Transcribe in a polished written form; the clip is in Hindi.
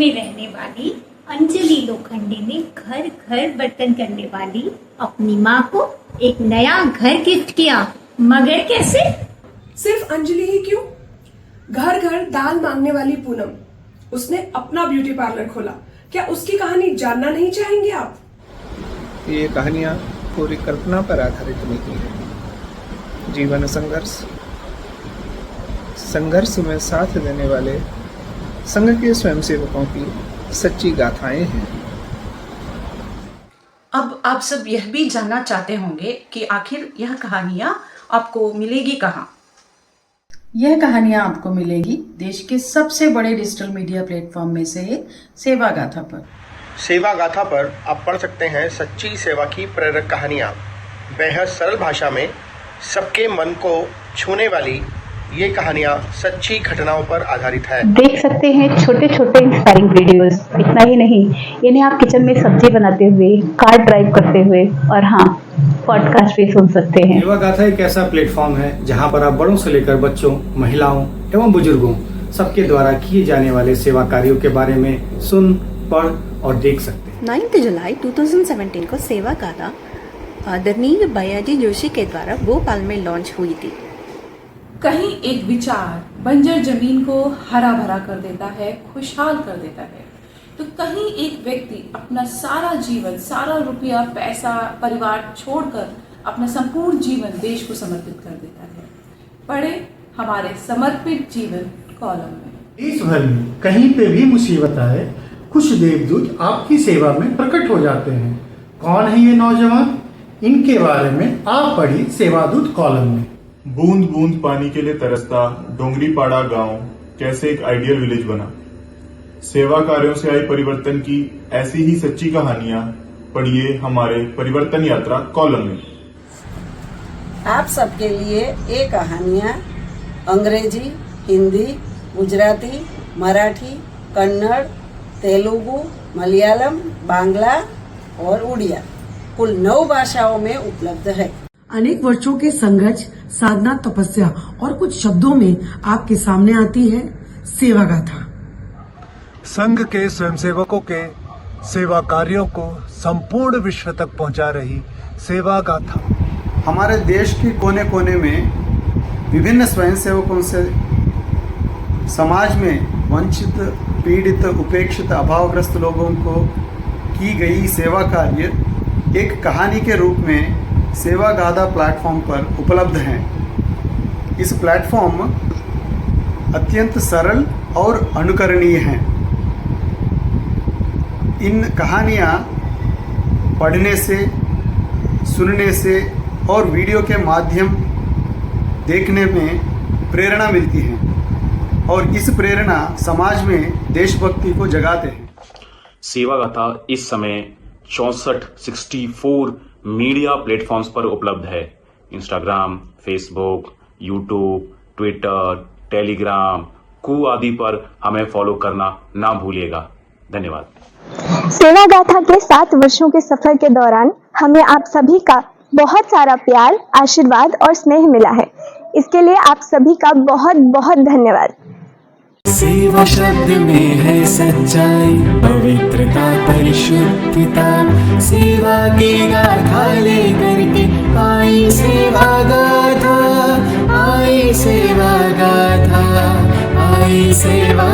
में रहने वाली अंजलि लोखंडे ने घर घर बर्तन करने वाली अपनी माँ को एक नया घर गिफ्ट किया। मगर कैसे? सिर्फ अंजलि ही क्यों, घर घर दाल मांगने वाली पूनम, उसने अपना ब्यूटी पार्लर खोला। क्या उसकी कहानी जानना नहीं चाहेंगे आप? ये कहानियाँ पूरी कल्पना पर आधारित नहीं है। जीवन संघर्ष में साथ देने वाले संघ के स्वयंसेवकों की सच्ची गाथाएं हैं। अब आप सब यह भी जानना चाहते होंगे कि आखिर यह कहानियाँ आपको मिलेगी कहाँ? यह कहानियाँ आपको मिलेगी देश के सबसे बड़े डिजिटल मीडिया प्लेटफॉर्म में से एक सेवा गाथा पर। सेवा गाथा पर आप पढ़ सकते हैं सच्ची सेवा की प्रेरक कहानियाँ, बेहद सरल भाषा में सबके मन को छूने वाली ये कहानियाँ सच्ची घटनाओं पर आधारित है। देख सकते हैं छोटे छोटे इंस्पायरिंग वीडियोस। इतना ही नहीं, इन्हें आप किचन में सब्जी बनाते हुए, कार ड्राइव करते हुए और हाँ, पॉडकास्ट भी सुन सकते हैं। सेवा गाथा एक ऐसा प्लेटफॉर्म है जहां पर आप बड़ों से लेकर बच्चों, महिलाओं एवं बुजुर्गों सबके द्वारा किए जाने वाले सेवा कार्यों के बारे में सुन, पढ़ और देख सकते हैं। 9 जुलाई 2017 को सेवा गाथा आदरणीय भैयाजी जोशी के द्वारा भोपाल में लॉन्च हुई थी। कहीं एक विचार बंजर जमीन को हरा भरा कर देता है, खुशहाल कर देता है, तो कहीं एक व्यक्ति अपना सारा जीवन, सारा रुपया, पैसा, परिवार छोड़कर अपना संपूर्ण जीवन देश को समर्पित कर देता है। पढ़े हमारे समर्पित जीवन कॉलम में। देश भर में कहीं पे भी मुसीबत आए, कुछ देवदूत आपकी सेवा में प्रकट हो जाते हैं। कौन है ये नौजवान? इनके बारे में आप पढ़ी सेवादूत कॉलम में। बूंद बूंद पानी के लिए तरसता डोंगरीपाड़ा गांव कैसे एक आइडियल विलेज बना। सेवा कार्यों से आई परिवर्तन की ऐसी ही सच्ची कहानियां पढ़िए हमारे परिवर्तन यात्रा कॉलम में। आप सबके लिए ये कहानियां अंग्रेजी, हिंदी, गुजराती, मराठी, कन्नड़, तेलुगु, मलयालम, बांग्ला और उड़िया कुल 9 भाषाओं में उपलब्ध है। अनेक वर्षों के संघर्ष, साधना, तपस्या और कुछ शब्दों में आपके सामने आती है सेवा गाथा। संघ के स्वयंसेवकों के सेवा कार्यों को संपूर्ण विश्व तक पहुंचा रही सेवा गाथा। हमारे देश के कोने कोने में विभिन्न स्वयंसेवकों से समाज में वंचित, पीड़ित, उपेक्षित, अभावग्रस्त लोगों को की गई सेवा कार्य एक कहानी के रूप में सेवा गाथा प्लेटफॉर्म पर उपलब्ध हैं। इस प्लेटफॉर्म अत्यंत सरल और अनुकरणीय हैं। इन कहानियाँ पढ़ने से, सुनने से और वीडियो के माध्यम देखने में प्रेरणा मिलती है और इस प्रेरणा समाज में देशभक्ति को जगाते हैं। सेवा गाथा इस समय 64 मीडिया प्लेटफॉर्म्स पर उपलब्ध है। Instagram, Facebook, YouTube, Twitter, Telegram, Koo आदि पर हमें फॉलो करना ना भूलिएगा। धन्यवाद। सेवा गाथा के 7 वर्षों के सफर के दौरान हमें आप सभी का बहुत सारा प्यार, आशीर्वाद और स्नेह मिला है। इसके लिए आप सभी का बहुत बहुत धन्यवाद। सेवा शब्द में है सच्चाई, पवित्रता, परिशुद्धता। सेवा की गाथा लेकर के आई सेवा गाथा, आई सेवा गाथा, आई सेवा